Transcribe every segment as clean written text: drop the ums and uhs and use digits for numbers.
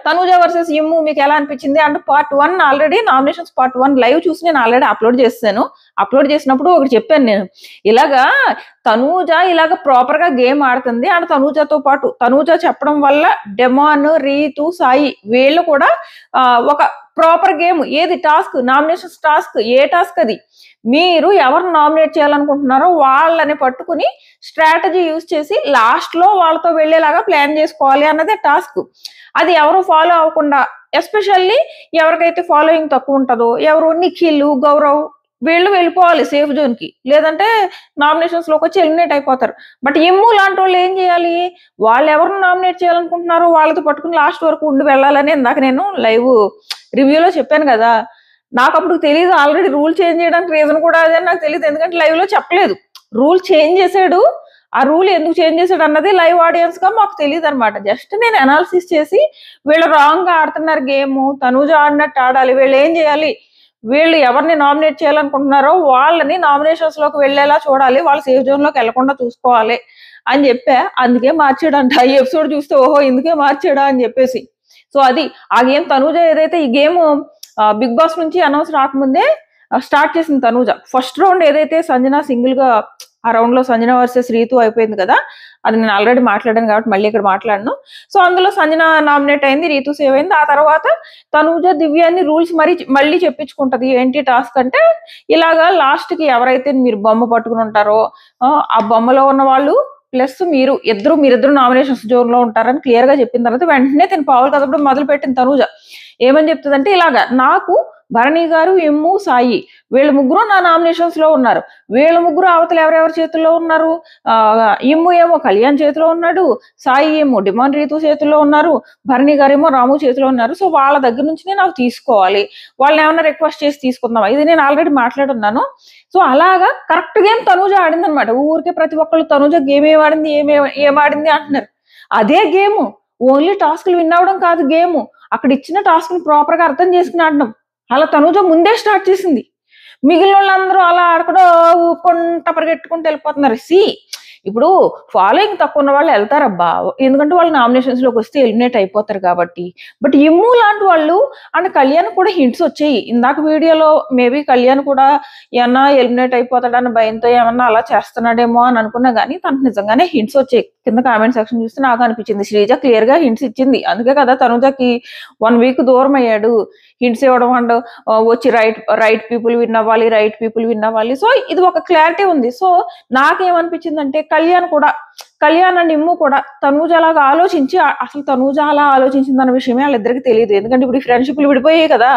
Tanuja versus ఇమ్ము మీకు ఎలా అనిపించింది అంటే part 1 already nominations part 1 live చూసి నేను ఆల్రెడీ అప్లోడ్ చేశాను. అప్లోడ్ చేసినప్పుడు ఒకటి చెప్పాను నేను, ఇలాగా తనూజ ఇలాగ ప్రాపర్ గా గేమ్ ఆడుతుంది అండ్ తనూజతో పాటు తనూజ చెప్పడం వల్ల డెమాన్, రీతు, సాయి వీళ్ళు కూడా ఒక ప్రాపర్ గేమ్ ఏది టాస్క్ నామినేషన్స్ టాస్క్ ఏ టాస్క్ అది మీరు ఎవరు నామినేట్ చేయాలనుకుంటున్నారో వాళ్ళని పట్టుకుని స్ట్రాటజీ యూజ్ చేసి లాస్ట్ లో వాళ్ళతో వెళ్ళేలాగా ప్లాన్ చేసుకోవాలి అన్నదే టాస్క్. అది ఎవరు ఫాలో అవ్వకుండా ఎస్పెషల్లీ ఎవరికైతే ఫాలోయింగ్ తక్కువ ఉంటుందో ఎవరు నిఖిల్, గౌరవ్ వీళ్ళు వెళ్ళిపోవాలి సేఫ్ జోన్ కి, లేదంటే నామినేషన్స్ లోకి వచ్చి ఎలిమినేట్ అయిపోతారు. బట్ ఇమ్ము లాంటి వాళ్ళు ఏం చేయాలి, వాళ్ళు ఎవరిని నామినేట్ చేయాలనుకుంటున్నారో వాళ్ళతో పట్టుకుని లాస్ట్ వరకు ఉండి వెళ్ళాలని ఇందాక నేను లైవ్ రివ్యూలో చెప్పాను కదా. నాకు అప్పుడు తెలియదు, ఆల్రెడీ రూల్ చేంజ్ చేయడానికి రీజన్ కూడా అదే నాకు తెలియదు, ఎందుకంటే లైవ్ లో చెప్పలేదు. రూల్ చేంజ్ చేశాడు, ఆ రూల్ ఎందుకు చేంజ్ చేశాడు అన్నది లైవ్ ఆడియన్స్ గా మాకు తెలియదు అనమాట. జస్ట్ నేను అనాలిసిస్ చేసి వీళ్ళు రాంగ్ గా ఆడుతున్నారు గేమ్, తనూజ ఆడినట్టు ఆడాలి, వీళ్ళు ఏం చేయాలి, వీళ్ళు ఎవరిని నామినేట్ చేయాలనుకుంటున్నారో వాళ్ళని నామినేషన్స్ లోకి వెళ్ళేలా చూడాలి, వాళ్ళు సేఫ్ జోన్ లోకి వెళ్లకుండా చూసుకోవాలి అని చెప్పా. అందుకే మార్చాడంట. ఈ ఎపిసోడ్ చూస్తే ఓహో ఇందుకే మార్చాడా అని చెప్పేసి. సో అది ఆ గేమ్ తనూజ ఏదైతే ఈ గేమ్ బిగ్ బాస్ నుంచి అనౌన్స్ రాకముందే స్టార్ట్ చేసింది తనూజ. ఫస్ట్ రౌండ్ ఏదైతే సంజన సింగిల్ గా ఆ రౌండ్ లో సంజన వర్సెస్ రీతు అయిపోయింది కదా, అది నేను ఆల్రెడీ మాట్లాడాను కాబట్టి మళ్ళీ ఇక్కడ మాట్లాడను. సో అందులో సంజన నామినేట్ అయింది, రీతు సేవ్ అయింది. ఆ తర్వాత తనూజ దివ్యాన్ని రూల్స్ మళ్ళీ చెప్పించుకుంటది. ఏంటి టాస్క్ అంటే ఇలాగా లాస్ట్ కి ఎవరైతే మీరు బొమ్మ పట్టుకుని ఉంటారో ఆ బొమ్మలో ఉన్న వాళ్ళు ప్లస్ మీరిద్దరు నామినేషన్స్ జోన్ లో ఉంటారని క్లియర్ గా చెప్పిన తర్వాత వెంటనే తను పావులు కదపడం మొదలు పెట్టింది తనూజ. ఏమని చెప్తుందంటే ఇలాగా నాకు భరణి గారు, ఇమ్ము, సాయి వీళ్ళ ముగ్గురు నా నామినేషన్స్ లో ఉన్నారు. వీళ్ళ ముగ్గురు అవతల ఎవరెవరి చేతుల్లో ఉన్నారు, ఇమ్ము ఏమో కళ్యాణ్ చేతిలో ఉన్నాడు, సాయి ఏమో డిమాండ్ రీతు చేతుల్లో ఉన్నారు, భరణి గారు ఏమో రాము చేతిలో ఉన్నారు. సో వాళ్ళ దగ్గర నుంచి నాకు తీసుకోవాలి, వాళ్ళని ఏమన్నా రిక్వెస్ట్ చేసి తీసుకుందాం, ఇది నేను ఆల్రెడీ మాట్లాడున్నాను. సో అలాగా కరెక్ట్ గేమ్ తనూజ ఆడింది అనమాట. ఊరికే ప్రతి ఒక్కళ్ళు తనూజ గేమ్ ఏమాడింది ఏమాడింది అంటున్నారు. అదే గేమ్, ఓన్లీ టాస్క్లు విన్ అవడం కాదు గేమ్, అక్కడ ఇచ్చిన టాస్క్ ని ప్రాపర్ గా అర్థం చేసుకుని ఆడడం. అలా తనూజ ముందే స్టార్ట్ చేసింది. మిగిలిన వాళ్ళందరూ అలా ఆడకుండా ఊపుకుంటా పరిగెట్టుకుంటూ వెళ్ళిపోతున్నారు. ఇప్పుడు ఫాలోయింగ్ తక్కువ ఉన్న వాళ్ళు వెళ్తారబ్బా, ఎందుకంటే వాళ్ళు నామినేషన్స్ లోకి వస్తే ఎలిమినేట్ అయిపోతారు కాబట్టి. బట్ ఇమ్ము లాంటి వాళ్ళు అండ్ కళ్యాణ్ కూడా హింట్స్ వచ్చాయి ఇందాక వీడియోలో. మేబీ కళ్యాణ్ కూడా ఏమన్నా ఎలిమినేట్ అయిపోతాడన్న భయంతో ఏమన్నా అలా చేస్తున్నాడేమో అని అనుకున్నా కానీ తనకు నిజంగానే హింట్స్ వచ్చాయి. కింద కామెంట్ సెక్షన్ చూస్తే నాకు అనిపించింది శ్రీజ క్లియర్ గా హింట్స్ ఇచ్చింది. అందుకే కదా తనుజకి 1 వీక్ దూరం అయ్యాడు. హింట్స్ ఇవ్వడం అండ్ వచ్చి రైట్ పీపుల్ విన్ అవ్వాలి. సో ఇది ఒక క్లారిటీ ఉంది. సో నాకేమనిపించింది అంటే కళ్యాణ్ అండ్ ఇమ్ము కూడా తనూజ అలాగా ఆలోచించి, అసలు తనూజ అలా ఆలోచించిందన్న విషయమే వాళ్ళిద్దరికి తెలియదు. ఎందుకంటే ఇప్పుడు ఈ ఫ్రెండ్షిప్లు విడిపోయాయి కదా.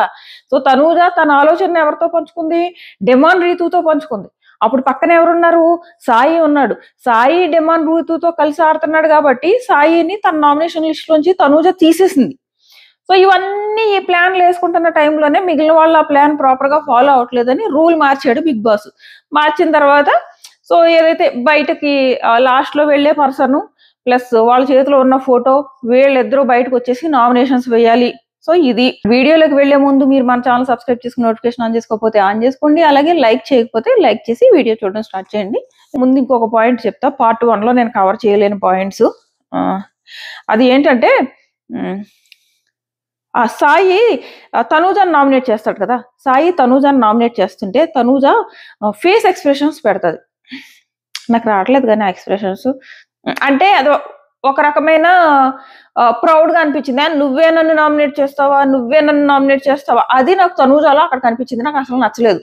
సో తనూజ తన ఆలోచన ఎవరితో పంచుకుంది, డెమాన్ రీతుతో పంచుకుంది. అప్పుడు పక్కన ఎవరున్నారు, సాయి ఉన్నాడు. సాయి డెమాన్ రీతుతో కలిసి ఆడుతున్నాడు కాబట్టి సాయిని తన నామినేషన్ లిస్ట్ లోంచి తనూజ తీసేసింది. సో ఇవన్నీ ఈ ప్లాన్లు వేసుకుంటున్న టైంలోనే మిగిలిన వాళ్ళు ఆ ప్లాన్ ప్రాపర్ గా ఫాలో అవట్లేదని రూల్ మార్చాడు బిగ్ బాస్. మార్చిన తర్వాత సో ఏదైతే బయటకి లాస్ట్ లో వెళ్లే పర్సన్ ప్లస్ వాళ్ళ చేతిలో ఉన్న ఫోటో వీళ్ళిద్దరూ బయటకు వచ్చేసి నామినేషన్స్ వేయాలి. సో ఇది వీడియోలోకి వెళ్లే ముందు మీరు మన ఛానల్ సబ్స్క్రైబ్ చేసుకుని నోటిఫికేషన్ ఆన్ చేసుకోకపోతే ఆన్ చేసుకోండి. అలాగే లైక్ చేయకపోతే లైక్ చేసి వీడియో చూడడం స్టార్ట్ చేయండి. ముందు ఇంకొక పాయింట్ చెప్తా, పార్ట్ 1 లో నేను కవర్ చేయలేని పాయింట్స్. అది ఏంటంటే సాయి తనూజాని నామినేట్ చేస్తాడు కదా. సాయి తనూజాని నామినేట్ చేస్తుంటే తనూజ ఫేస్ ఎక్స్ప్రెషన్స్ పెడతది. నాకు రావట్లేదు కానీ ఆ ఎక్స్ప్రెషన్స్ అంటే అది ఒక రకమైన ప్రౌడ్ గా అనిపించింది. నువ్వే నన్ను నామినేట్ చేస్తావా అది నాకు తనూజలో అక్కడ కనిపించింది. నాకు అసలు నచ్చలేదు.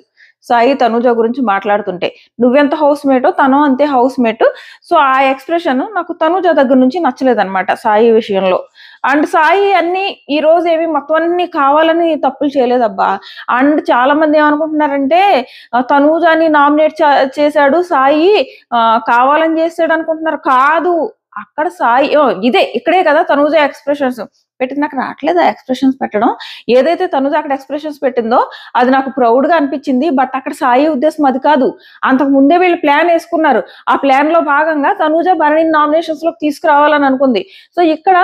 సాయి తనూజ గురించి మాట్లాడుతుంటే నువ్వెంత హౌస్ మేటో తను అంతే హౌస్ మేట్. సో ఆ ఎక్స్ప్రెషన్ నాకు తనూజ దగ్గర నుంచి నచ్చలేదు అనమాట సాయి విషయంలో. అండ్ సాయి ఈ రోజు ఏమి మొత్తం అన్ని కావాలని తప్పులు చేయలేదబ్బా. అండ్ చాలా మంది ఏమనుకుంటున్నారంటే తనూజని నామినేట్ చేశాడు సాయి, కావాలని చేస్తాడు అనుకుంటున్నారు. కాదు, అక్కడ సాయి ఇక్కడే కదా తనూజ ఎక్స్ప్రెషన్స్ పెట్టింది. నాకు రావట్లేదు ఆ ఎక్స్ప్రెషన్స్ పెట్టడం. ఏదైతే తనూజ అక్కడ ఎక్స్ప్రెషన్స్ పెట్టిందో అది నాకు ప్రౌడ్ గా అనిపించింది. బట్ అక్కడ సాయి ఉద్దేశం అది కాదు. అంతకు ముందే వీళ్ళు ప్లాన్ వేసుకున్నారు. ఆ ప్లాన్ లో భాగంగా తనూజ భరణి నామినేషన్స్ లోకి తీసుకురావాలని అనుకుంది. సో ఇక్కడ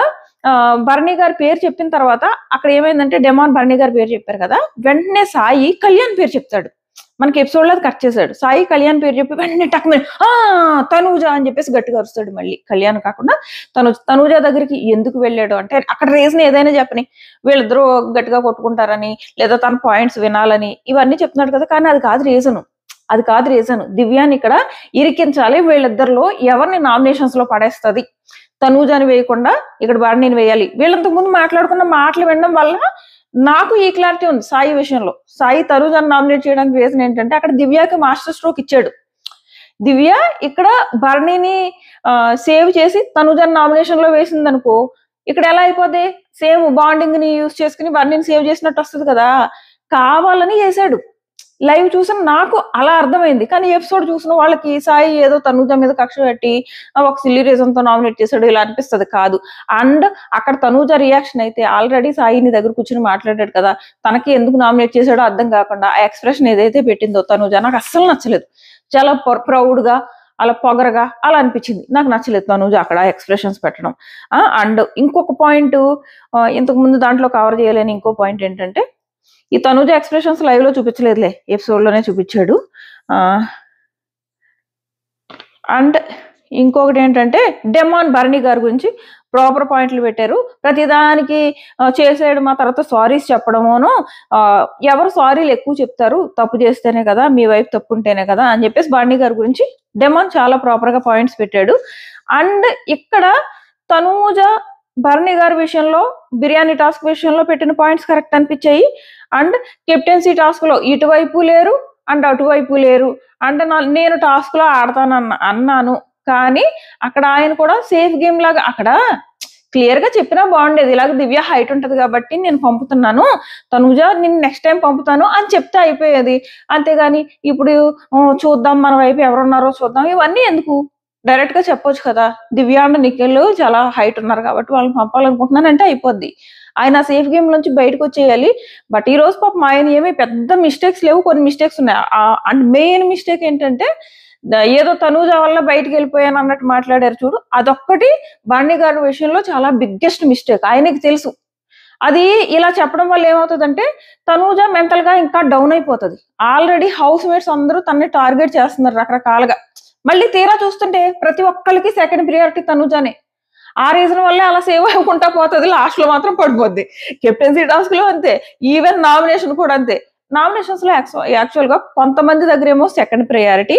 భరణి గారి పేరు చెప్పిన తర్వాత అక్కడ ఏమైందంటే డెమాన్ భరణి గారి పేరు చెప్పారు కదా, వెంటనే సాయి కళ్యాణ్ పేరు చెప్తాడు. మనకి ఎపిసోడ్ లో అది కట్ చేశాడు. సాయి కళ్యాణ్ పేరు చెప్పి వెంటనే టక్మని తనూజ అని చెప్పేసి గట్టిగా అరుస్తాడు. మళ్ళీ కళ్యాణ్ కాకుండా తనూజ దగ్గరికి ఎందుకు వెళ్ళాడు అంటే అక్కడ రీజన్ ఏదైనా చెప్పని, వీళ్ళిద్దరూ గట్టిగా కొట్టుకుంటారని లేదా తన పాయింట్స్ వినాలని ఇవన్నీ చెప్తున్నాడు కదా. కానీ అది కాదు రీజన్. దివ్యాని ఇక్కడ ఇరికించాలి, వీళ్ళిద్దరిలో ఎవరిని నామినేషన్స్ లో పడేస్తుంది, తనూజాని వేయకుండా ఇక్కడ భరణిని వేయాలి. వీళ్ళంతకు ముందు మాట్లాడుకున్న మాటలు వినడం వల్ల నాకు ఈ క్లారిటీ ఉంది సాయి విషయంలో. సాయి తనూజాని నామినేట్ చేయడానికి రీజన్ ఏంటంటే అక్కడ దివ్యాకి మాస్టర్ స్ట్రోక్ ఇచ్చాడు. దివ్య ఇక్కడ భరణిని సేవ్ చేసి తనూజాని నామినేషన్ లో వేసింది అనుకో, ఇక్కడ ఎలా అయిపోద్ది, సేమ్ బాండింగ్ ని యూజ్ చేసుకుని భరణిని సేవ్ చేసినట్టు వస్తుంది కదా. కావాలని చేశాడు. లైవ్ చూసిన నాకు అలా అర్థమైంది. కానీ ఎపిసోడ్ చూసిన వాళ్ళకి సాయి ఏదో తనూజ మీద కక్ష పెట్టి ఒక సిల్లీ రీజన్ తో నామినేట్ చేశాడు ఇలా అనిపిస్తుంది. కాదు. అండ్ అక్కడ తనూజ రియాక్షన్ అయితే ఆల్రెడీ సాయిని దగ్గర కూర్చుని మాట్లాడాడు కదా, తనకి ఎందుకు నామినేట్ చేశాడో అర్థం కాకుండా ఆ ఎక్స్ప్రెషన్ ఏదైతే పెట్టిందో తనూజ నాకు అస్సలు నచ్చలేదు. చాలా ప్రౌడ్ గా అలా పొగరగా అలా అనిపించింది. నాకు నచ్చలేదు తనూజ అక్కడ ఎక్స్ప్రెషన్స్ పెట్టడం. అండ్ ఇంకొక పాయింట్, ఇంతకు ముందు దాంట్లో కవర్ చేయలేని ఇంకో పాయింట్ ఏంటంటే ఈ తనూజ ఎక్స్ప్రెషన్స్ లైవ్ లో చూపించలేదులే, ఎపిసోడ్ లోనే చూపించాడు. అండ్ ఇంకొకటి ఏంటంటే డెమాన్ భరణి గారి గురించి ప్రాపర్ పాయింట్లు పెట్టారు. ప్రతిదానికి చేసేయడం ఆ తర్వాత సారీస్ చెప్పడమోను, ఎవరు సారీలు ఎక్కువ చెప్తారు తప్పు చేస్తేనే కదా, మీ వైపు తప్పు ఉంటేనే కదా అని చెప్పేసి భరణి గారి గురించి డెమాన్ చాలా ప్రాపర్ గా పాయింట్స్ పెట్టాడు. అండ్ ఇక్కడ తనూజ భరణి గారి విషయంలో బిర్యానీ టాస్క్ విషయంలో పెట్టిన పాయింట్స్ కరెక్ట్ అనిపించాయి. అండ్ కెప్టెన్సీ టాస్క్ లో ఇటువైపు లేరు అండ్ అటువైపు లేరు. అంటే నేను టాస్క్ లో అన్నాను కానీ అక్కడ ఆయన కూడా సేఫ్ గేమ్ లాగా అక్కడ క్లియర్ గా చెప్పినా బాగుండేది. ఇలాగ దివ్య హైట్ ఉంటది కాబట్టి నేను పంపుతున్నాను, తనూజ నేను నెక్స్ట్ టైం పంపుతాను అని చెప్తే అయిపోయేది. అంతేగాని ఇప్పుడు చూద్దాం మన వైపు ఎవరున్నారో చూద్దాం ఇవన్నీ ఎందుకు, డైరెక్ట్ గా చెప్పొచ్చు కదా. దివ్య అండ్ నిఖిల్ చాలా హైట్ ఉన్నారు కాబట్టి వాళ్ళని పంపాలనుకుంటున్నానంటే అయిపోద్ది. ఆయన సేఫ్ గేమ్ నుంచి బయటకు వచ్చేయాలి. బట్ ఈ రోజు పాపం ఆయన ఏమీ పెద్ద మిస్టేక్స్ లేవు, కొన్ని మిస్టేక్స్ ఉన్నాయి. అండ్ మెయిన్ మిస్టేక్ ఏంటంటే ఏదో తనూజ వల్ల బయటకు వెళ్ళిపోయాను అన్నట్టు మాట్లాడారు చూడు, అదొక్కటి భరణి గారి విషయంలో చాలా బిగ్గెస్ట్ మిస్టేక్. ఆయనకి తెలుసు. అది ఇలా చెప్పడం వల్ల ఏమవుతుందంటే తనూజ మెంటల్ గా ఇంకా డౌన్ అయిపోతుంది. ఆల్రెడీ హౌస్ మేట్స్ అందరూ తనని టార్గెట్ చేస్తున్నారు రకరకాలుగా. మళ్ళీ తీరా చూస్తుంటే ప్రతి ఒక్కరికి సెకండ్ ప్రియారిటీ తనూజానే. ఆ రీజన్ వల్లే అలా సేవ్ అవ్వకుండా పోతుంది, లాస్ట్ లో మాత్రం పడిపోద్ది. కెప్టెన్సీ టాస్క్ లో అంతే, ఈవెన్ నామినేషన్ కూడా అంతే. నామినేషన్స్ లో యాక్చువల్ గా కొంతమంది దగ్గర ఏమో సెకండ్ ప్రయారిటీ,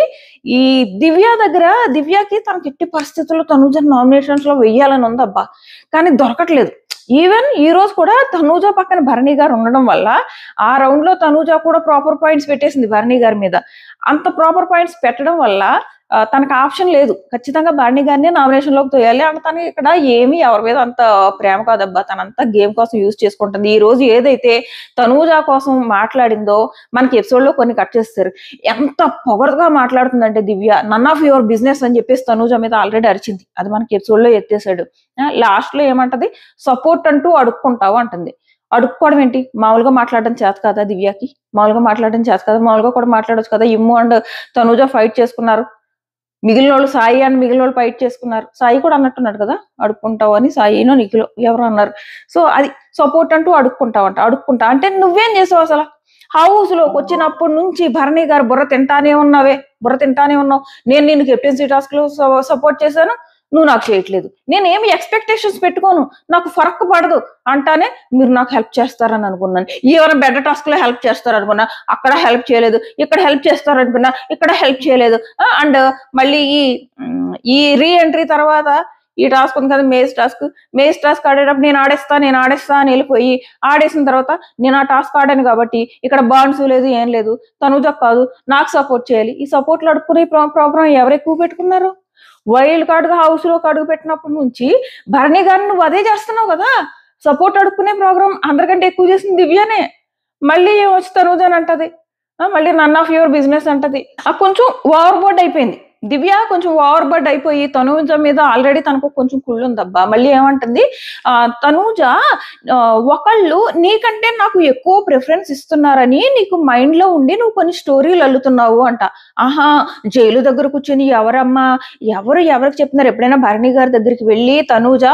ఈ దివ్యకి తనకి ఎట్టి పరిస్థితుల్లో తనూజ నామినేషన్స్ లో వెయ్యాలని ఉందబ్బా, కానీ దొరకట్లేదు. ఈవెన్ ఈ రోజు కూడా తనూజ పక్కన భరణి గారు ఉండడం వల్ల ఆ రౌండ్ లో తనూజ కూడా ప్రాపర్ పాయింట్స్ పెట్టేసింది భరణి గారి మీద. అంత ప్రాపర్ పాయింట్స్ పెట్టడం వల్ల తనకు ఆప్షన్ లేదు, ఖచ్చితంగా భరణి గారిని నామినేషన్ లోకి తోయాలి. అంటే తనకి ఇక్కడ ఏమి ఎవరి మీద అంత ప్రేమ కాదబ్బా, తనంతా గేమ్ కోసం యూజ్ చేసుకుంటుంది. ఈ రోజు ఏదైతే తనూజ కోసం మాట్లాడిందో మనకి ఎపిసోడ్ లో కొన్ని కట్ చేస్తారు. ఎంత పొగరుగా మాట్లాడుతుందంటే దివ్య, నన్ ఆఫ్ యువర్ బిజినెస్ అని చెప్పేసి తనూజ మీద ఆల్రెడీ అరిచింది. అది మనకి ఎపిసోడ్ లో ఎత్తేసాడు. లాస్ట్ లో ఏమంటది, సపోర్ట్ అంటూ అడుక్కుంటావు అంటుంది. అడుక్కోవడం ఏంటి, మామూలుగా మాట్లాడడం చేత కదా దివ్యకి, మామూలుగా మాట్లాడడం చేత కదా, మామూలుగా కూడా మాట్లాడొచ్చు కదా. ఇమ్ము అండ్ తనూజ ఫైట్ చేసుకున్నారు, మిగిలిన వాళ్ళు సాయి అండ్ మిగిలిన వాళ్ళు ఫైట్ చేసుకున్నారు. సాయి కూడా అన్నట్టున్నాడు కదా అడుక్కుంటావు అని, సాయినో నిఖిలో ఎవరు అన్నారు. సో అది సపోర్ట్ అంటూ అడుక్కుంటా అంటే నువ్వేం చేసావు అసలు? హౌస్ లోకి వచ్చినప్పటి నుంచి భరణి గారు బుర్ర తింటానే ఉన్నావు. నేను నిన్ను కెప్టెన్సీ టాస్క్ లో సపోర్ట్ చేశాను, నువ్వు నాకు చేయట్లేదు. నేను ఏమి ఎక్స్పెక్టేషన్స్ పెట్టుకోను, నాకు ఫరక్ పడదు అంటానే మీరు నాకు హెల్ప్ చేస్తారని అనుకున్నాను. ఏమైనా బెడ్ టాస్క్ లో హెల్ప్ చేస్తారనుకున్నా, అక్కడ హెల్ప్ చేయలేదు. ఇక్కడ హెల్ప్ చేస్తారనుకున్నా, ఇక్కడ హెల్ప్ చేయలేదు. అండ్ మళ్ళీ ఈ రీ ఎంట్రీ తర్వాత ఈ టాస్క్ ఉంది కదా మేజ్ టాస్క్ ఆడేటప్పుడు నేను ఆడేస్తా అని వెళ్ళిపోయి ఆడేసిన తర్వాత నేను ఆ టాస్క్ ఆడాను కాబట్టి ఇక్కడ బాండ్స్ లేదు ఏం లేదు, తనూజ కాదు నాకు సపోర్ట్ చేయాలి. ఈ సపోర్ట్లు అడుక్కునే ప్రోగ్రామ్ ఎవరు ఎక్కువ పెట్టుకున్నారు? వైల్డ్ కార్డ్ గా హౌస్ లో అడుగు పెట్టినప్పటి నుంచి భరణి గారిని నువ్వు అదే చేస్తున్నావు కదా, సపోర్ట్ అడుక్కునే ప్రోగ్రామ్ అందరికంటే ఎక్కువ చేసింది దివ్యనే. మళ్ళీ వచ్చి తనూజ అని అంటది, మళ్ళీ నన్ ఆఫ్ యువర్ బిజినెస్ అంటది. కొంచెం ఓవర్ బోర్డ్ అయిపోయింది. దివ్య కొంచెం ఓవర్ బర్డ్ అయిపోయి తనూజ మీద ఆల్రెడీ తనకు కొంచెం కుళ్ళుందబ్బా. మళ్ళీ ఏమంటుంది, తనూజ ఒకళ్ళు నీకంటే నాకు ఎక్కువ ప్రిఫరెన్స్ ఇస్తున్నారని నీకు మైండ్ లో ఉండి నువ్వు కొన్ని స్టోరీలు అల్లుతున్నావు అంట. ఆహా, జైలు దగ్గర కూర్చొని ఎవరమ్మా, ఎవరికి చెప్తున్నారు? ఎప్పుడైనా భరణి గారి దగ్గరికి వెళ్ళి తనూజ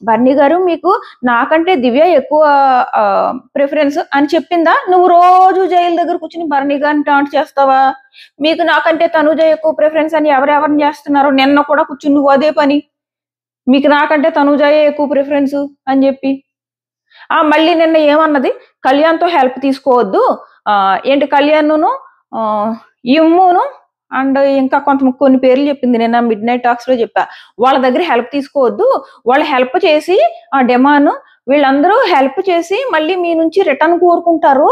భరణి గారు మీకు నాకంటే దివ్య ఎక్కువ ప్రిఫరెన్స్ అని చెప్పిందా? నువ్వు రోజు జైలు దగ్గర కూర్చొని భరణి గారిని టాంట్ చేస్తావా? మీకు నాకంటే తనూజ ఎక్కువ ప్రిఫరెన్స్ అని ఎవరెవరిని చేస్తున్నారు? నిన్న కూడా కూర్చుని నువ్వు అదే పని, మీకు నాకంటే తనూజయే ఎక్కువ ప్రిఫరెన్స్ అని చెప్పి. మళ్ళీ నిన్న ఏమన్నది, కళ్యాణ్తో హెల్ప్ తీసుకోవద్దు, ఏంటి కళ్యాణ్ను ఇమ్మును అండ్ ఇంకా కొన్ని పేర్లు చెప్పింది నిన్న మిడ్ నైట్ టాక్స్ లో చెప్పా. వాళ్ళ దగ్గర హెల్ప్ తీసుకోవద్దు, వాళ్ళు హెల్ప్ చేసి డెమాన్ వీళ్ళందరూ హెల్ప్ చేసి మళ్ళీ మీ నుంచి రిటర్న్ కోరుకుంటారు,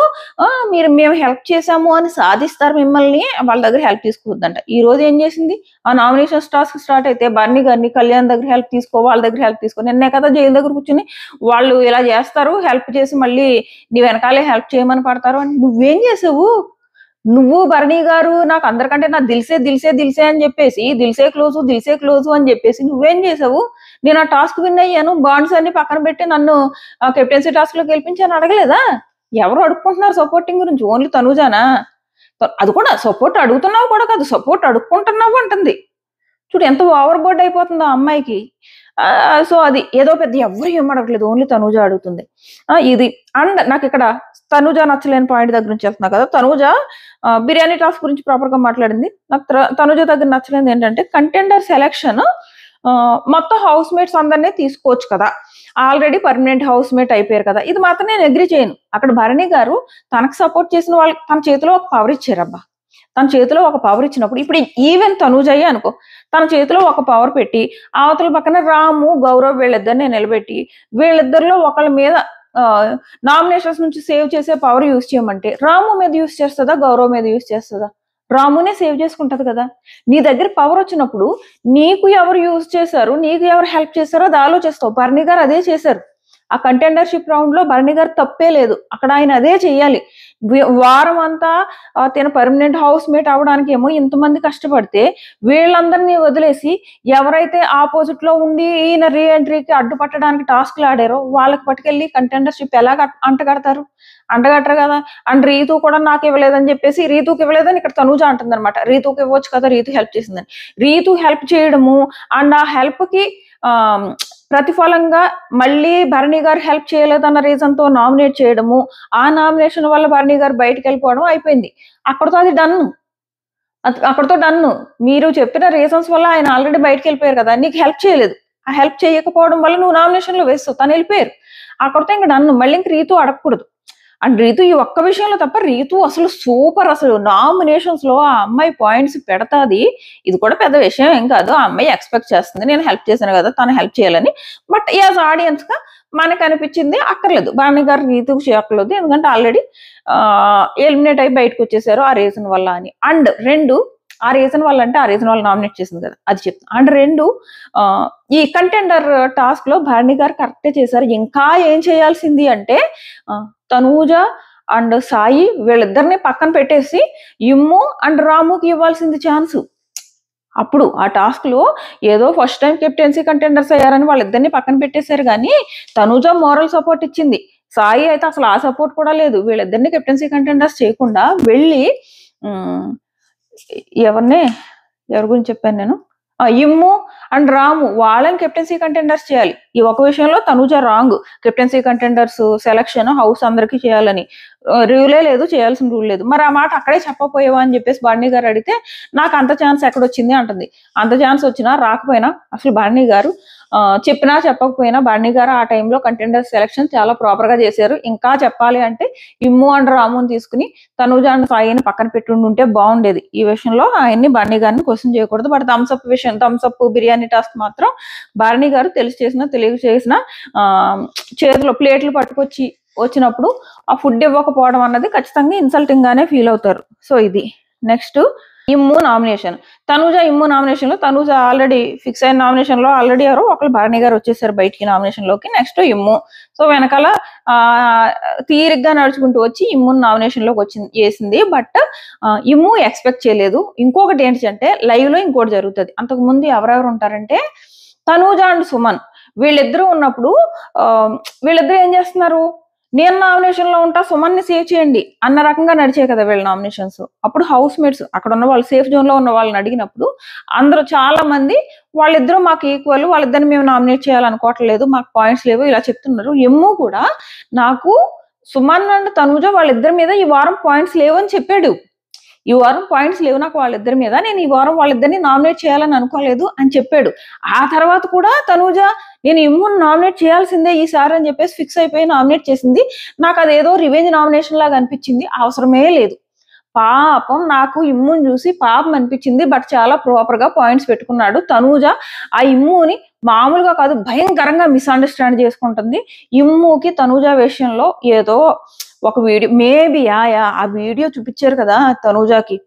మేము హెల్ప్ చేసాము అని సాధిస్తారు మిమ్మల్ని, వాళ్ళ దగ్గర హెల్ప్ తీసుకోవద్దంట. ఈ రోజు ఏం చేసింది, ఆ నామినేషన్స్ టాస్క్ స్టార్ట్ అయితే భరణి గారిని కళ్యాణ్ దగ్గర హెల్ప్ తీసుకో, వాళ్ళ దగ్గర హెల్ప్ తీసుకో. నిన్నే కదా జైలు దగ్గర కూర్చుని వాళ్ళు ఇలా చేస్తారు, హెల్ప్ చేసి మళ్ళీ నీ వెనకాలే హెల్ప్ చేయమని పడతారు అని నువ్వేం చేసావు? నువ్వు భరణి గారు నాకు అందరికంటే నా దిల్సే అని చెప్పేసి దిల్సే క్లోజు అని చెప్పేసి నువ్వేం చేసావు? నేను ఆ టాస్క్ విన్ అయ్యాను, బాండ్స్ అన్ని పక్కన పెట్టి నన్ను కెప్టెన్సీ టాస్క్ లో గెలిపించాను అడగలేదా? ఎవరు అడుక్కుంటున్నారు సపోర్టింగ్ గురించి? ఓన్లీ తనూజానా? అది కూడా సపోర్ట్ అడుగుతున్నావు కూడా కాదు, సపోర్ట్ అడుక్కుంటున్నావు అంటుంది. చూడు ఎంత ఓవర్ బోర్డ్ అయిపోతుందో ఆ అమ్మాయికి. సో అది ఏదో పెద్ద ఎవరు ఏం అడగలేదు, ఓన్లీ తనూజ అడుగుతుంది. ఇది అండ్ నాకు ఇక్కడ తనూజ నచ్చలేని పాయింట్ దగ్గర నుంచి వెళ్తున్నా కదా. తనూజ బిర్యానీ టాస్క్ గురించి ప్రాపర్ గా మాట్లాడింది. నాకు తనూజ దగ్గర నచ్చలేదు ఏంటంటే కంటెండర్ సెలెక్షన్ మొత్తం హౌస్ మేట్స్ అందరినీ తీసుకోవచ్చు కదా, ఆల్రెడీ పర్మనెంట్ హౌస్ మేట్ అయిపోయారు కదా. ఇది మాత్రం నేను అగ్రి చేయను. అక్కడ భరణి గారు తనకు సపోర్ట్ చేసిన వాళ్ళకి తన చేతిలో ఒక పవర్ ఇచ్చారబ్బా. తన చేతిలో ఒక పవర్ ఇచ్చినప్పుడు ఇప్పుడు ఈవెన్ తనూజయ్య అనుకో, తన చేతిలో ఒక పవర్ పెట్టి అవతల పక్కన రాము గౌరవ్ వీళ్ళిద్దరిని నిలబెట్టి వీళ్ళిద్దరిలో ఒకళ్ళ మీద నామినేషన్స్ నుంచి సేవ్ చేసే పవర్ యూజ్ చేయమంటే రాము మీద యూజ్ చేస్తుందా, గౌరవ్ మీద యూజ్ చేస్తుందా? రామునే సేవ్ చేసుకుంటది కదా. నీ దగ్గర పవర్ వచ్చినప్పుడు నీకు ఎవరు యూజ్ చేశారు, నీకు ఎవరు హెల్ప్ చేశారో అది ఆలోచిస్తావు. భరణి గారు అదే చేశారు. ఆ కంటెండర్షిప్ రౌండ్ లో భరణి గారు తప్పే లేదు, అక్కడ ఆయన అదే చెయ్యాలి. వారం అంతా తన పర్మనెంట్ హౌస్ మేట్ అవడానికి ఏమో ఇంతమంది కష్టపడితే వీళ్ళందరినీ వదిలేసి ఎవరైతే ఆపోజిట్ లో ఉండి ఈయన రీఎంట్రీకి అడ్డుపట్టడానికి టాస్క్లు ఆడారో వాళ్ళకి పట్టుకెళ్ళి కంటెండర్షిప్ ఎలా అంటగడతారు? అంటగట్టరు కదా. అండ్ రీతు కూడా నాకు ఇవ్వలేదని చెప్పేసి రీతుకి ఇవ్వలేదని ఇక్కడ తనూజ అంటుంది అనమాట. రీతుకి ఇవ్వచ్చు కదా, రీతు హెల్ప్ చేసిందని. రీతు హెల్ప్ చేయడము అండ్ ఆ హెల్ప్ కి ప్రతిఫలంగా మళ్ళీ భరణి గారు హెల్ప్ చేయలేదన్న రీజన్ తో నామినేట్ చేయడము, ఆ నామినేషన్ వల్ల భరణి గారు బయటకు వెళ్ళిపోవడం అయిపోయింది. అక్కడతో అది డన్. మీరు చెప్పిన రీజన్స్ వల్ల ఆయన ఆల్రెడీ బయటకు వెళ్ళిపోయారు కదా, నీకు హెల్ప్ చేయలేదు. ఆ హెల్ప్ చేయకపోవడం వల్ల నువ్వు నామినేషన్ లో వేస్తావు, తను వెళ్ళిపోయారు. అక్కడతో ఇంకా డన్. మళ్ళీ ఇంక రీతు అడగకూడదు. అండ్ రీతు ఈ ఒక్క విషయంలో తప్ప రీతు అసలు సూపర్. అసలు నామినేషన్స్ లో ఆ అమ్మాయి పాయింట్స్ పెడతాది. ఇది కూడా పెద్ద విషయం ఏం కాదు. ఆ అమ్మాయి ఎక్స్పెక్ట్ చేస్తుంది నేను హెల్ప్ చేశాను కదా తను హెల్ప్ చేయాలని. బట్ యాజ్ ఆడియన్స్ గా మనకు అనిపించింది అక్కర్లేదు, భరణి గారు రీతుకు చేయక్కర్లేదు, ఎందుకంటే ఆల్రెడీ ఎలిమినేట్ అయి బయటకు వచ్చేసారు ఆ రీజన్ వల్ల అని. అండ్ రెండు, ఆ రీజన్ వల్ల అంటే ఆ రీజన్ వల్ల నామినేట్ చేసింది కదా అది చెప్తాను. అండ్ రెండు, ఈ కంటెండర్ టాస్క్ లో భరణి గారు కరెక్టే చేశారు. ఇంకా ఏం చేయాల్సింది అంటే తనూజ అండ్ సాయి వీళ్ళిద్దరిని పక్కన పెట్టేసి ఇమ్ము అండ్ రాముకి ఇవ్వాల్సింది ఛాన్స్. అప్పుడు ఆ టాస్క్ లో ఏదో ఫస్ట్ టైం కెప్టెన్సీ కంటెండర్స్ అయ్యారని వాళ్ళిద్దరిని పక్కన పెట్టేశారు కానీ తనూజ మోరల్ సపోర్ట్ ఇచ్చింది. సాయి అయితే అసలు ఆ సపోర్ట్ కూడా లేదు. వీళ్ళిద్దరిని కెప్టెన్సీ కంటెండర్స్ చేయకుండా వెళ్ళి ఎవరి గురించి చెప్పాను నేను, ఇమ్ము అండ్ రాము వాళ్ళని కెప్టెన్సీ కంటెండర్స్ చేయాలి. ఈ ఒక విషయంలో Tanuja wrong. Captaincy contenders selection house అందరికి చేయాలని రూలే లేదు, చేయాల్సిన రూల్ లేదు. మరి ఆ మాట అక్కడే చెప్పపోయావా అని చెప్పేసి భరణి గారు అడిగితే నాకు అంత ఛాన్స్ ఎక్కడొచ్చింది అంటుంది. అంత ఛాన్స్ వచ్చినా రాకపోయినా అసలు భరణి గారు చెప్పినా చెప్పకపోయినా భరణి గారు ఆ టైంలో కంటెండర్ సెలక్షన్ చాలా ప్రాపర్ గా చేశారు. ఇంకా చెప్పాలి అంటే ఇమ్ము అండ్ రాముని తీసుకుని తనూజ అండ్ సాయిని పక్కన పెట్టుంటే బాగుండేది. ఈ విషయంలో ఆయన్ని భరణి గారిని క్వశ్చన్ చేయకూడదు. బట్ థమ్స్అప్ విషయం, థమ్స్అప్ బిర్యానీ టాస్క్ మాత్రం భరణి గారు తెలియ చేసిన చేతిలో ప్లేట్లు పట్టుకొచ్చి వచ్చినప్పుడు ఆ ఫుడ్ ఇవ్వకపోవడం అన్నది ఖచ్చితంగా ఇన్సల్టింగ్ గానే ఫీల్ అవుతారు. సో ఇది నెక్స్ట్ ఇమ్ము నామినేషన్. తనూజ ఇమ్ము నామినేషన్ లో తనూజ ఆల్రెడీ ఫిక్స్ అయిన నామినేషన్ లో ఆల్రెడీ ఎవరో ఒకళ్ళు భరణి గారు వచ్చేసారు బయటికి నామినేషన్ లోకి. నెక్స్ట్ ఇమ్ము. సో వెనకాల తీరిగ్గా నడుచుకుంటూ వచ్చి ఇమ్ముని నామినేషన్ లోకి వచ్చింది చేసింది. బట్ ఇమ్ము ఎక్స్పెక్ట్ చేయలేదు. ఇంకొకటి ఏంటంటే లైవ్ లో ఇంకోటి జరుగుతుంది. అంతకు ముందు ఎవరెవరు ఉంటారంటే తనూజ అండ్ సుమన్ వీళ్ళిద్దరూ ఉన్నప్పుడు వీళ్ళిద్దరూ ఏం చేస్తున్నారు, నేను నామినేషన్ లో ఉంటా సుమన్ ని సేవ్ చేయండి అన్న రకంగా నడిచే కదా వీళ్ళ నామినేషన్స్. అప్పుడు హౌస్ మేట్స్ అక్కడ ఉన్న వాళ్ళు సేఫ్ జోన్ లో ఉన్న వాళ్ళని అడిగినప్పుడు అందరూ చాలా మంది వాళ్ళిద్దరూ మాకు ఈక్వల్, వాళ్ళిద్దరిని మేము నామినేట్ చేయాలనుకోవట్లేదు, మాకు పాయింట్స్ లేవు ఇలా చెప్తున్నారు. ఎమ్ము కూడా నాకు సుమన్ అండ్ తనూజ వాళ్ళిద్దరి మీద ఈ వారం పాయింట్స్ లేవు అని చెప్పాడు. ఈ వారం పాయింట్స్ లేవు నాకు వాళ్ళిద్దరి మీద, నేను ఈ వారం వాళ్ళిద్దరిని నామినేట్ చేయాలని అనుకోలేదు అని చెప్పాడు. ఆ తర్వాత కూడా తనూజ నేను ఇమ్ముని నామినేట్ చేయాల్సిందే ఈసారి అని చెప్పేసి ఫిక్స్ అయిపోయి నామినేట్ చేసింది. నాకు అదేదో రివెంజ్ నామినేషన్ లాగా అనిపించింది. అవసరమే లేదు. పాపం నాకు ఇమ్ముని చూసి పాపం అనిపించింది. బట్ చాలా ప్రాపర్ గా పాయింట్స్ పెట్టుకున్నాడు. తనూజ ఆ ఇమ్ముని మామూలుగా కాదు భయంకరంగా మిస్అండర్స్టాండ్ చేసుకుంటుంది. ఇమ్ముకి తనూజ విషయంలో ఏదో ఒక వీడియో మేబీ ఆ వీడియో చూపించారు కదా తనూజకి,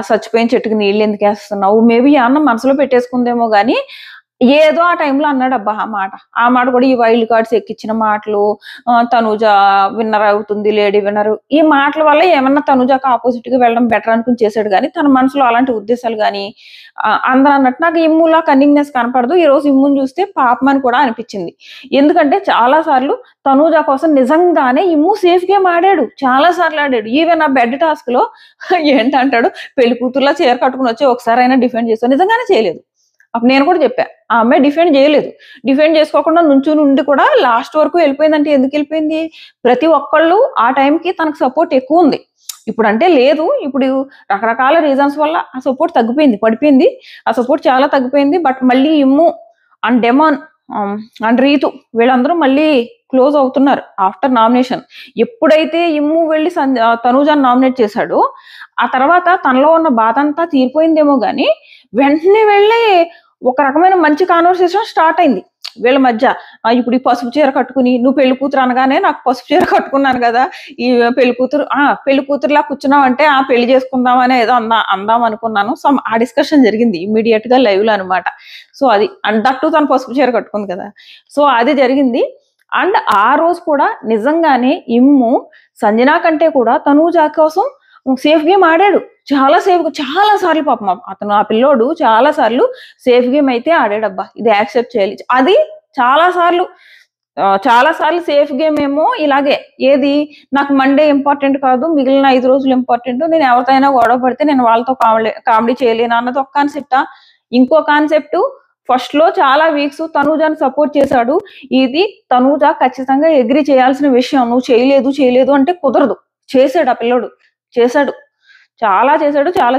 చచ్చిపోయిన చెట్టుకి నీళ్ళు ఎందుకు వేస్తున్నావు, మేబీ అన్న మనసులో పెట్టేసుకుందేమో గానీ ఏదో ఆ టైంలో అన్నాడు అబ్బా ఆ మాట కూడా ఈ వైల్డ్ కార్డ్స్ ఎక్కించిన మాటలు, తనూజ విన్నర్ అవుతుంది లేడీ విన్నర్, ఈ మాటల వల్ల ఏమన్నా తనూజకు ఆపోజిట్ గా వెళ్ళడం బెటర్ అనుకుని చేశాడు. కానీ తన మనసులో అలాంటి ఉద్దేశాలు కానీ అందరూ అన్నట్టు నాకు ఇమ్ములా కన్నింగ్నెస్ కనపడదు. ఈ రోజు ఇమ్ముని చూస్తే పాపం అని కూడా అనిపించింది. ఎందుకంటే చాలా సార్లు తనూజ కోసం నిజంగానే ఇమ్ము సేఫ్ గేమ్ ఆడాడు, చాలా సార్లు ఆడాడు. ఈవెన్ ఆ బెడ్ టాస్క్ లో ఏంటంటాడు, పెళ్లి కూతుర్లా చీర కట్టుకుని వచ్చి ఒకసారి అయినా డిఫెండ్ చేస్తాను, నిజంగానే చేయలేదు. అప్పుడు నేను కూడా చెప్పా ఆ అమ్మాయి డిఫెండ్ చేయలేదు. డిఫెండ్ చేసుకోకుండా నుంచుని ఉండి కూడా లాస్ట్ వరకు వెళ్ళిపోయిందంటే ఎందుకు వెళ్ళిపోయింది, ప్రతి ఒక్కళ్ళు ఆ టైంకి తనకు సపోర్ట్ ఎక్కువ ఉంది. ఇప్పుడు అంటే లేదు, ఇప్పుడు రకరకాల రీజన్స్ వల్ల ఆ సపోర్ట్ తగ్గిపోయింది, పడిపోయింది, ఆ సపోర్ట్ చాలా తగ్గిపోయింది. బట్ మళ్ళీ ఇమ్ము అండ్ డెమాన్ అండ్ రీతు వీళ్ళందరూ మళ్ళీ క్లోజ్ అవుతున్నారు ఆఫ్టర్ నామినేషన్. ఎప్పుడైతే ఇమ్ము వెళ్ళి తనూజాని నామినేట్ చేశాడో ఆ తర్వాత తనలో ఉన్న బాధ అంతా తీరిపోయిందేమో గానీ వెంటనే వెళ్ళి ఒక రకమైన మంచి కాన్వర్సేషన్ స్టార్ట్ అయింది వీళ్ళ మధ్య. ఇప్పుడు ఈ పసుపు చీర కట్టుకుని నువ్వు పెళ్లి కూతురు అనగానే నాకు పసుపు చీర కట్టుకున్నాను కదా, ఈ పెళ్లి కూతురులా కూర్చున్నావు అంటే పెళ్లి చేసుకుందామని ఏదో అందాం అనుకున్నాను. సో ఆ డిస్కషన్ జరిగింది ఇమ్మీడియట్ గా లైవ్ లో అనమాట. సో అది అండ్ దట్టు తను పసుపు చీర కట్టుకుంది కదా, సో అది జరిగింది. అండ్ ఆ రోజు కూడా నిజంగానే ఇమ్ము సంజన కంటే కూడా తనూజ కోసం సేఫ్ గేమ్ ఆడాడు, చాలా సార్లు. పాపం అతను ఆ పిల్లోడు చాలా సార్లు సేఫ్ గేమ్ అయితే ఆడాడబ్బా, ఇది యాక్సెప్ట్ చేయాలి. అది చాలా సార్లు సేఫ్ గేమ్ ఏమో ఇలాగే, ఏది నాకు మండే ఇంపార్టెంట్ కాదు మిగిలిన 5 రోజులు ఇంపార్టెంట్, నేను ఎవరితోనైనా గొడవ పడితే నేను వాళ్ళతో కామెడీ చేయలేను అన్నది ఒక కాన్సెప్టా. ఇంకో కాన్సెప్ట్ ఫస్ట్ లో చాలా వీక్స్ తనూజాని సపోర్ట్ చేశాడు. ఇది తనూజ ఖచ్చితంగా అగ్రీ చేయాల్సిన విషయం. నువ్వు చేయలేదు అంటే కుదరదు. చేశాడు ఆ పిల్లోడు, చాలా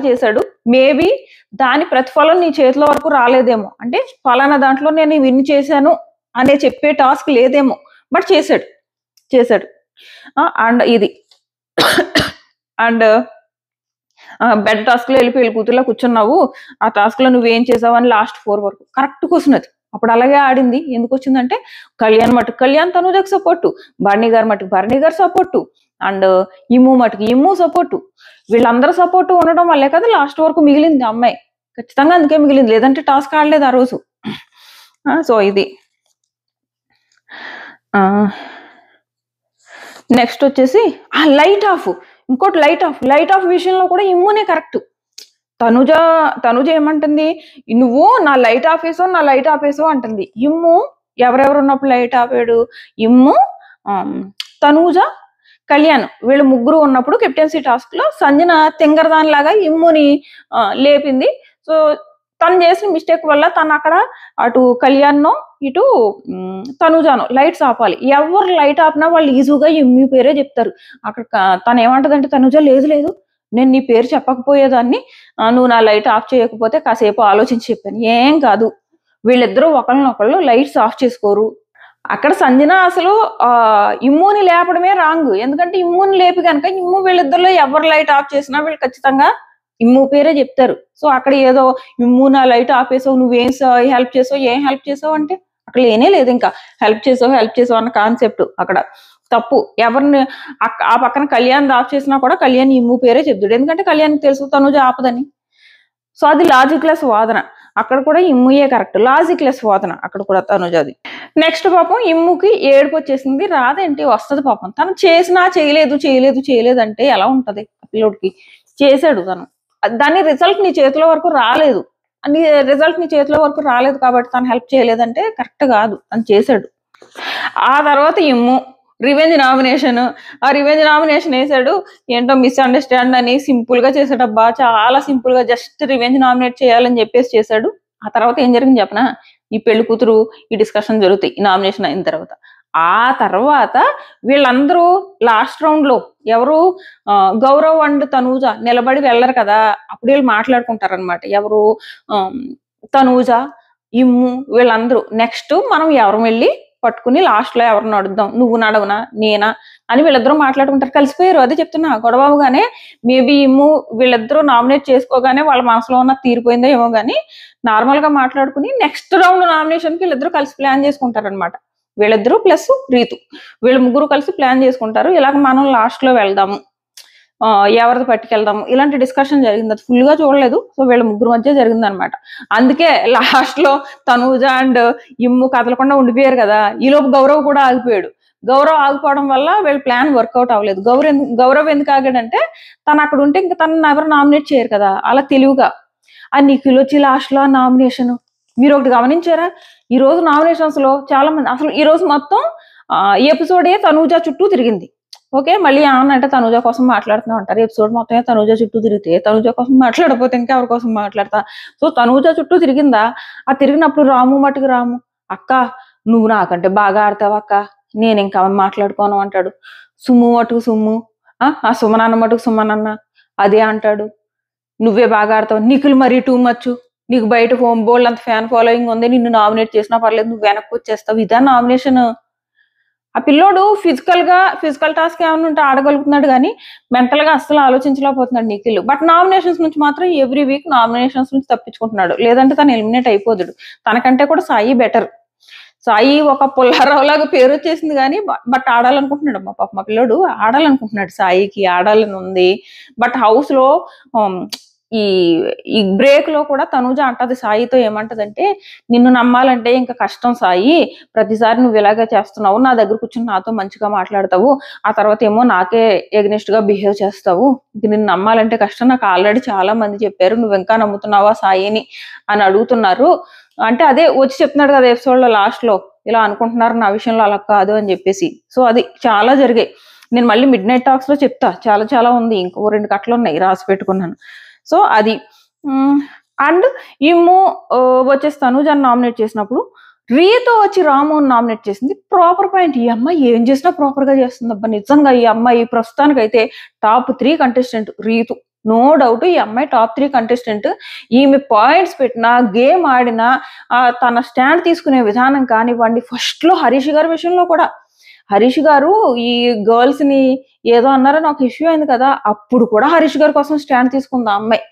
చేశాడు. మేబీ దాని ప్రతిఫలం నీ చేతిలో వరకు రాలేదేమో, అంటే ఫలానా దాంట్లో నేను విన్ చేశాను అనే చెప్పే టాస్క్ లేదేమో, బట్ చేశాడు. అండ్ ఇది అండ్ బెడ్ టాస్క్ లో వెళ్ళి కూతుర్లా కూర్చున్నావు, ఆ టాస్క్ లో నువ్వేం చేసావు అని లాస్ట్ 4 వరకు కరెక్ట్ క్వశ్చన్ అది. అప్పుడు అలాగే ఆడింది. ఎందుకు వచ్చిందంటే Kalyan తనూజకు support, Bharani garu support, and ఇమ్ము సపోర్టు, వీళ్ళందరూ సపోర్ట్ ఉండడం వల్లే కదా లాస్ట్ వరకు మిగిలింది అమ్మాయి. ఖచ్చితంగా అందుకే మిగిలింది, లేదంటే టాస్క్ ఆడలేదు ఆ రోజు. సో ఇది నెక్స్ట్ వచ్చేసి ఇంకోటి లైట్ ఆఫ్ విషయంలో కూడా ఇమ్మునే కరెక్ట్. తనుజ ఏమంటుంది, నువ్వు నా లైట్ ఆపేసావు అంటుంది. ఇమ్ము ఎవరెవరు ఉన్నప్పుడు లైట్ ఆపాడు, ఇమ్ము తనూజ కళ్యాణ్ వీళ్ళు ముగ్గురు ఉన్నప్పుడు కెప్టెన్సీ టాస్క్ లో సంజన తింగరదాని లాగా ఇమ్ముని లేపింది. సో తను చేసిన మిస్టేక్ వల్ల తను అక్కడ అటు కళ్యాణ్నో ఇటు తనూజానో లైట్స్ ఆపాలి. ఎవరు లైట్ ఆపినా వాళ్ళు ఈజీగా ఇమ్మి పేరే చెప్తారు. అక్కడ తను ఏమంటదంటే తనూజ లేదు నేను నీ పేరు చెప్పకపోయేదాన్ని, నువ్వు నా లైట్ ఆఫ్ చేయకపోతే కాసేపు ఆలోచించి చెప్పాను. ఏం కాదు, వీళ్ళిద్దరూ ఒకళ్ళనొకళ్ళు లైట్స్ ఆఫ్ చేసుకోరు. అక్కడ సంజన అసలు ఇమ్ముని లేపడమే రాంగ్. ఎందుకంటే ఇమ్ముని లేపి కనుక ఇమ్ము వీళ్ళిద్దరిలో ఎవరు లైట్ ఆఫ్ చేసినా వీళ్ళు ఖచ్చితంగా ఇమ్ము పేరే చెప్తారు. సో అక్కడ ఏదో ఇమ్ము నా లైట్ ఆపేసావు, నువ్వేం హెల్ప్ చేసావు అంటే అక్కడ లేనే లేదు. ఇంకా హెల్ప్ చేసావు అన్న కాన్సెప్ట్ అక్కడ తప్పు. ఎవరిని ఆ పక్కన కళ్యాణ్ ఆఫ్ చేసినా కూడా కళ్యాణ్ ఇమ్ము పేరే చెప్తాడు. ఎందుకంటే కళ్యాణ్కి తెలుసు తనూజ ఆపదని. సో అది లాజిక్లెస్ వాదన. అక్కడ కూడా ఇమ్ముయే కరెక్ట్. లాజిక్లెస్ వాదన అక్కడ కూడా తనుజాది. నెక్స్ట్ పాపం ఇమ్ముకి ఏడుపు వచ్చేసింది. రాదేంటి, వస్తుంది పాపం. తను చేసినా చేయలేదు అంటే ఎలా ఉంటది పిల్లోడికి? చేశాడు తను, దాని రిజల్ట్ నీ చేతిలో వరకు రాలేదు. రిజల్ట్ నీ చేతిలో వరకు రాలేదు కాబట్టి తను హెల్ప్ చేయలేదంటే కరెక్ట్ కాదు. తను చేశాడు. ఆ తర్వాత ఇమ్ము రివెంజ్ నామినేషన్. ఆ రివెంజ్ నామినేషన్ వేసాడు. ఏంటో మిస్అండర్స్టాండ్ అని సింపుల్ గా చేసాడబ్బా, చాలా సింపుల్ గా జస్ట్ రివెంజ్ నామినేట్ చేయాలని చెప్పేసి చేశాడు. ఆ తర్వాత ఏం జరిగింది చెప్పనా? ఈ పెళ్లి కూతురు ఈ డిస్కషన్ జరుగుతాయి ఈ నామినేషన్ అయిన తర్వాత. ఆ తర్వాత వీళ్ళందరూ లాస్ట్ రౌండ్ లో ఎవరు గౌరవ్ అండ్ తనూజ నిలబడి వెళ్ళరు కదా, అప్పుడు వీళ్ళు మాట్లాడుకుంటారనమాట. ఎవరు తనూజ, ఇమ్ము, వీళ్ళందరూ నెక్స్ట్ మనం ఎవరు వెళ్ళి పట్టుకుని లాస్ట్ లో ఎవరు నడుద్దాం, నువ్వు నడవనా నేనా అని వీళ్ళిద్దరూ మాట్లాడుకుంటారు. కలిసిపోయారు. అదే చెప్తున్నా, గొడవగానే మేబీ ఇమ్ము వీళ్ళిద్దరూ నామినేట్ చేసుకోగానే వాళ్ళ మనసులో ఉన్న తీరిపోయిందో ఏమో గానీ నార్మల్ గా మాట్లాడుకుని నెక్స్ట్ రౌండ్ నామినేషన్ కి వీళ్ళిద్దరూ కలిసి ప్లాన్ చేసుకుంటారు అనమాట. వీళ్ళిద్దరూ ప్లస్ రీతు, వీళ్ళ ముగ్గురు కలిసి ప్లాన్ చేసుకుంటారు. ఇలాగ మనం లాస్ట్ లో వెళ్దాము, ఎవరిది పట్టుకెళ్దాము, ఇలాంటి డిస్కషన్ జరిగింది. అది ఫుల్ గా చూడలేదు. సో వీళ్ళ ముగ్గురు మధ్య జరిగింది అనమాట. అందుకే లాస్ట్ లో తనూజ అండ్ ఇమ్ము కదలకుండా ఉండిపోయారు కదా. ఈలోపు గౌరవ్ కూడా ఆగిపోయాడు. గౌరవ్ ఆగిపోవడం వల్ల వీళ్ళ ప్లాన్ వర్కౌట్ అవ్వలేదు. గౌరవ్ ఎందుకు ఆగాడంటే తను అక్కడ ఉంటే ఇంకా తనని ఎవరు నామినేట్ చేయరు కదా. అలా తెలివిగా ఆ నిఖిల్ వచ్చి లాస్ట్ లో నామినేషన్. మీరు ఒకటి గమనించారా, ఈ రోజు నామినేషన్స్ లో చాలా మంది అసలు ఈ రోజు మొత్తం ఎపిసోడే తనూజ చుట్టూ తిరిగింది. ఓకే, మళ్ళీ ఏమన్నంటే తనూజ కోసం మాట్లాడుతున్నాం అంటారు. ఎపిసోడ్ మొత్తం తనూజ చుట్టూ తిరిగితే తనూజ కోసం మాట్లాడకపోతే ఇంకా ఎవరి కోసం మాట్లాడతా. సో తనూజ చుట్టూ తిరిగిందా. ఆ తిరిగినప్పుడు రాము మటుకు రాము, అక్క నువ్వు నాకంటే బాగా ఆడతావు అక్క, నేను ఇంకా మాట్లాడుకోను అంటాడు. సుమ్ము మటుకు సుమ్ము, ఆ సుమనన్న మటుకు సుమనన్న అదే అంటాడు, నువ్వే బాగా ఆడతావు. నిఖిల్ మరీ టూ మచ్, నీకు బయట హోమ్ బోల్డ్ అంత ఫ్యాన్ ఫాలోయింగ్ ఉంది, నిన్ను నామినేట్ చేసినా పర్లేదు, నువ్వు వెనక్కి వచ్చేస్తావు. ఇదా నామినేషన్? ఆ పిల్లోడు ఫిజికల్ టాస్క్ ఏమైనా ఉంటే ఆడగలుగుతున్నాడు కానీ మెంటల్ గా అస్సలు ఆలోచించలేకపోతున్నాడు నిఖిల్. బట్ నామినేషన్స్ నుంచి మాత్రం ఎవ్రీ వీక్ నామినేషన్స్ నుంచి తప్పించుకుంటున్నాడు. లేదంటే తను ఎలిమినేట్ అయిపోతాడు. తనకంటే కూడా సాయి బెటర్. సాయి ఒక పుల్లారావు లాగా పేరు వచ్చేసింది కానీ బట్ ఆడాలనుకుంటున్నాడు. మా పిల్లోడు ఆడాలనుకుంటున్నాడు. సాయికి ఆడాలని ఉంది. బట్ హౌస్ లో ఈ బ్రేక్ లో కూడా తనూజ అంటది సాయితో, ఏమంటదంటే నిన్ను నమ్మాలంటే ఇంకా కష్టం సాయి, ప్రతిసారి నువ్వు ఇలాగే చేస్తున్నావు, నా దగ్గర కూర్చుని నాతో మంచిగా మాట్లాడతావు, ఆ తర్వాత ఏమో నాకే ఎగ్నెస్ట్ గా బిహేవ్ చేస్తావు, నిన్ను నమ్మాలంటే కష్టం, నాకు ఆల్రెడీ చాలా మంది చెప్పారు, నువ్వు ఇంకా నమ్ముతున్నావా సాయిని అని అడుగుతున్నారు. అంటే అదే వచ్చి చెప్తున్నాడు కదా ఎపిసోడ్ లో లాస్ట్ లో, ఇలా అనుకుంటున్నారు నా విషయంలో, అలా కాదు అని చెప్పేసి. సో అది చాలా జరిగాయి. నేను మళ్ళీ మిడ్ నైట్ టాక్స్ లో చెప్తా, చాలా చాలా ఉంది, ఇంకో 2 కట్లు ఉన్నాయి రాసి పెట్టుకున్నాను. సో అది అండ్ ఇమ్ము వచ్చేసి తనూజని నామినేట్ చేసినప్పుడు రీతో వచ్చి రాముని నామినేట్ చేసింది. Proper point. ఈ అమ్మాయి ఏం చేసినా ప్రాపర్ గా చేస్తుంది అబ్బా. నిజంగా ఈ అమ్మాయి ప్రస్తుతానికైతే top 3 contestant Rithu, no doubt. ఈ అమ్మాయి టాప్ 3 కంటెస్టెంట్. ఈమె పాయింట్స్ పెట్టినా, గేమ్ ఆడినా, తన స్టాండ్ తీసుకునే విధానం కానివ్వండి. ఫస్ట్ లో హరీష్ గారి విషయంలో కూడా, హరీష్ గారు ఈ గర్ల్స్ ని ఏదో అన్నారని ఒక ఇష్యూ అయింది కదా, అప్పుడు కూడా హరీష్ గారి కోసం స్టాండ్ తీసుకుంది ఆ అమ్మాయి.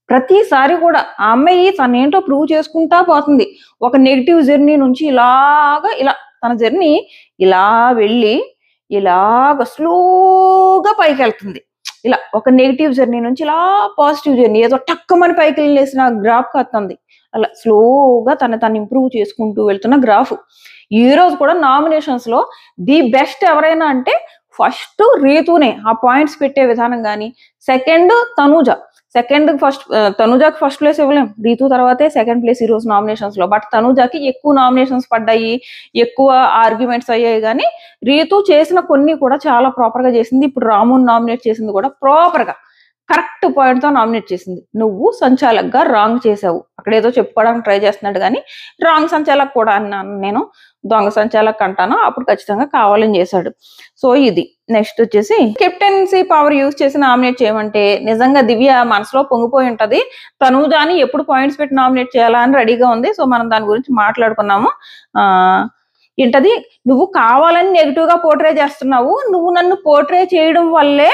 ప్రతిసారి కూడా ఆ అమ్మాయి తనేంటో ప్రూవ్ చేసుకుంటా పోతుంది. ఒక నెగిటివ్ జర్నీ నుంచి ఇలా తన జర్నీ ఇలా వెళ్ళి ఇలాగ స్లోగా పైకి వెళ్తుంది. ఇలా ఒక నెగిటివ్ జర్నీ నుంచి ఇలా పాజిటివ్ జర్నీ, ఏదో టక్కమని పైకి వెళ్ళేసిన గ్రాఫ్ కత్తుంది. అలా స్లోగా తను ఇంప్రూవ్ చేసుకుంటూ వెళ్తున్న గ్రాఫ్. ఈ రోజు కూడా నామినేషన్స్ లో ది బెస్ట్ ఎవరైనా అంటే ఫస్ట్ రీతునే, ఆ పాయింట్స్ పెట్టే విధానం కానీ. సెకండ్ తనూజ. తనూజాకి ఫస్ట్ ప్లేస్ ఇవ్వలేం, రీతు తర్వాతే సెకండ్ ప్లేస్ ఈ రోజు నామినేషన్స్ లో. బట్ తనూజాకి ఎక్కువ నామినేషన్స్ పడ్డాయి, ఎక్కువ ఆర్గ్యుమెంట్స్ అయ్యాయి. కానీ రీతు చేసిన కొన్ని కూడా చాలా ప్రాపర్ గా చేసింది. ఇప్పుడు రాముని నామినేట్ చేసింది కూడా ప్రాపర్ గా కరెక్ట్ పాయింట్ తో నామినేట్ చేసింది. నువ్వు సంచాలక్గా రాంగ్ చేసావు, అక్కడ ఏదో చెప్పుకోవడానికి ట్రై చేస్తున్నాడు కానీ రాంగ్ సంచాలక్ కూడా అన్నాను నేను, దొంగ సంచాలక్ అంటాను, అప్పుడు ఖచ్చితంగా కావాలని చేశాడు. సో ఇది. నెక్స్ట్ వచ్చేసి కెప్టెన్సీ పవర్ యూజ్ చేసి నామినేట్ చేయమంటే నిజంగా దివ్య మనసులో పొంగిపోయి ఉంటది. తనూజాని ఎప్పుడు పాయింట్స్ పెట్టి నామినేట్ చేయాలా అని రెడీగా ఉంది. సో మనం దాని గురించి మాట్లాడుకున్నాము. ఏంటది, నువ్వు కావాలని నెగిటివ్ గా పోర్ట్రే చేస్తున్నావు, నువ్వు నన్ను పోర్ట్రే చేయడం వల్లే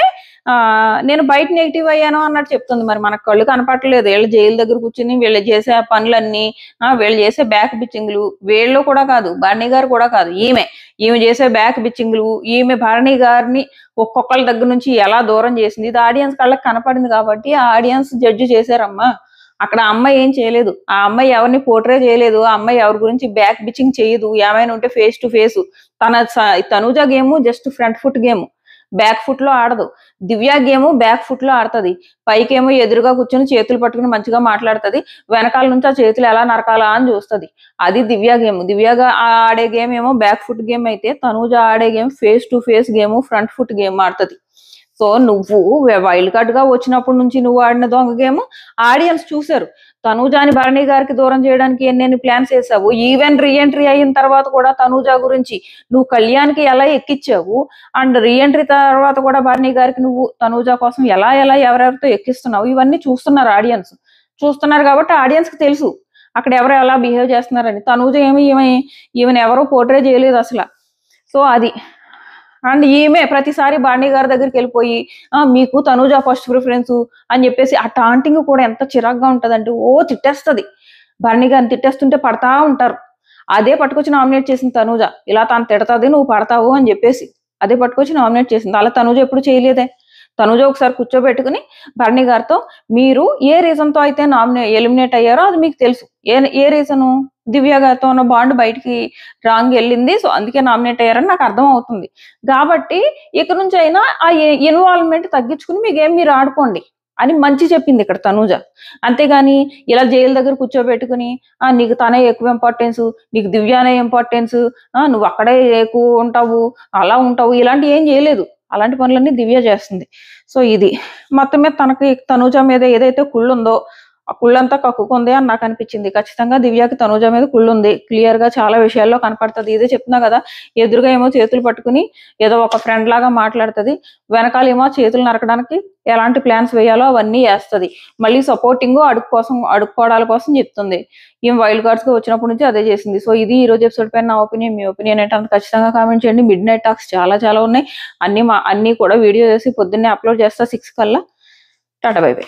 నేను బయట నెగిటివ్ అయ్యాను అన్నట్టు చెప్తుంది. మరి మనకు కళ్ళు కనపడలేదు. వీళ్ళు జైలు దగ్గర కూర్చుని వీళ్ళు చేసే పనులన్నీ, వీళ్ళు చేసే బ్యాక్ బిచ్చింగ్లు, వీళ్ళు కూడా కాదు, భరణి గారు కూడా కాదు, ఈమె చేసే బ్యాక్ బిచ్చింగ్లు, ఈమె భరణి గారిని ఒక్కొక్కళ్ళ దగ్గర నుంచి ఎలా దూరం చేసింది, ఇది ఆడియన్స్ కళ్ళకి కనపడింది కాబట్టి ఆ ఆడియన్స్ జడ్జి చేశారమ్మా. అక్కడ ఆ అమ్మాయి ఏం చేయలేదు, ఆ అమ్మాయి ఎవరిని పోర్ట్రే చేయలేదు, ఆ అమ్మాయి ఎవరి గురించి బ్యాక్ బిచింగ్ చేయదు, ఏమైనా ఉంటే face to face. Tanuja game just front foot game, back foot లో ఆడదు. దివ్య గేమ్ బ్యాక్ ఫుట్ లో ఆడుతుంది. పైకేమో ఎదురుగా కూర్చొని చేతులు పట్టుకుని మంచిగా మాట్లాడుతుంది, వెనకాల నుంచి ఆ చేతులు ఎలా నరకాలా అని చూస్తుంది. అది దివ్య గేమ్. దివ్యగా ఆడే గేమ్ ఏమో బ్యాక్ ఫుట్ గేమ్ అయితే, తనూజ ఆడే game face to face game, front foot game ఆడుతుంది. సో నువ్వు వైల్డ్ కార్డ్ గా వచ్చినప్పటి నుంచి నువ్వు ఆడిన దొంగ గేమ్ ఆడియన్స్ చూశారు. తనూజాని భరణి గారికి దూరం చేయడానికి ఎన్నెన్ని ప్లాన్స్ వేసావు. ఈవెన్ రీఎంట్రీ అయిన తర్వాత కూడా తనూజ గురించి నువ్వు కళ్యాణ్కి ఎలా ఎక్కించావు, అండ్ రీఎంట్రీ తర్వాత కూడా భరణి గారికి నువ్వు తనూజ కోసం ఎలా ఎలా ఎవరెవరితో ఎక్కిస్తున్నావు, ఇవన్నీ చూస్తున్నారు ఆడియన్స్. చూస్తున్నారు కాబట్టి ఆడియన్స్ కి తెలుసు అక్కడ ఎవరు ఎలా బిహేవ్ చేస్తున్నారని. తనూజ ఏమి ఈమెను ఎవరో పోర్ట్రే చేయలేదు అసలు. సో అది. అండ్ ఈమె ప్రతిసారి బాండీ గారి దగ్గరికి వెళ్ళిపోయి మీకు తనూజ ఫస్ట్ ప్రిఫరెన్స్ అని చెప్పేసి ఆ టాంటింగ్ కూడా ఎంత చిరాగ్గా ఉంటదంటే తిట్టేస్తుంది. బాండీ గారిని తిట్టేస్తుంటే పడతా ఉంటారు. అదే పట్టుకొచ్చి నామినేట్ చేసింది తనూజ. ఇలా తను తిడతాది నువ్వు పడతావు అని చెప్పేసి అదే పట్టుకొచ్చి నామినేట్ చేసింది. అలా తనూజ ఎప్పుడు చేయలేదే. తనూజ ఒకసారి కూర్చోబెట్టుకుని భరణి గారితో మీరు ఏ రీజన్ తో అయితే ఎలిమినేట్ అయ్యారో అది మీకు తెలుసు. ఏ రీజను, దివ్య గారితో ఉన్న బాండ్ బయటికి రాంగ్ వెళ్ళింది, సో అందుకే నామినేట్ అయ్యారని నాకు అర్థం అవుతుంది. కాబట్టి ఇక నుంచి అయినా ఆ ఇన్వాల్వ్మెంట్ తగ్గించుకుని మీ గేమ్ మీరు ఆడుకోండి అని మంచి చెప్పింది ఇక్కడ తనూజ. అంతేగాని ఇలా జైలు దగ్గర కూర్చోబెట్టుకుని నీకు తనే ఎక్కువ ఇంపార్టెన్స్, నీకు దివ్యానే ఇంపార్టెన్స్, నువ్వు అక్కడే ఎక్కువ ఉంటావు, అలా ఉంటావు, ఇలాంటి ఏం చేయలేదు. అలాంటి పనులన్నీ దివ్య చేస్తుంది. సో ఇది మొత్తం మీద తనకి తనూజ మీద ఏదైతే కుళ్ళు ఉందో ఆ కుళ్ళంతా కక్కుకుంది అని నాకు అనిపించింది. ఖచ్చితంగా దివ్యకి తనూజ మీద కుళ్ళు ఉంది, క్లియర్ గా చాలా విషయాల్లో కనపడుతుంది. ఇదే చెప్తున్నా కదా, ఎదురుగా ఏమో చేతులు పట్టుకుని ఏదో ఒక ఫ్రెండ్ లాగా మాట్లాడుతుంది, వెనకాల ఏమో చేతులు నరకడానికి ఎలాంటి ప్లాన్స్ వేయాలో అవన్నీ వేస్తుంది. మళ్ళీ సపోర్టింగ్ అడుక్కోవడాల కోసం చెప్తుంది. ఏం వైల్డ్ కార్డ్స్ గా వచ్చినప్పటి నుంచి అదే చేసింది. సో ఇది ఈ రోజు ఎపిసోడ్ పైన నా ఒపీనియన్. మీ ఒపీనియన్ ఏంటంటే ఖచ్చితంగా కామెంట్ చేయండి. మిడ్ నైట్ టాక్స్ చాలా ఉన్నాయి, అన్ని కూడా వీడియో చేసి పొద్దున్నే అప్లోడ్ చేస్తా 6 కల్లా. Tata bye by.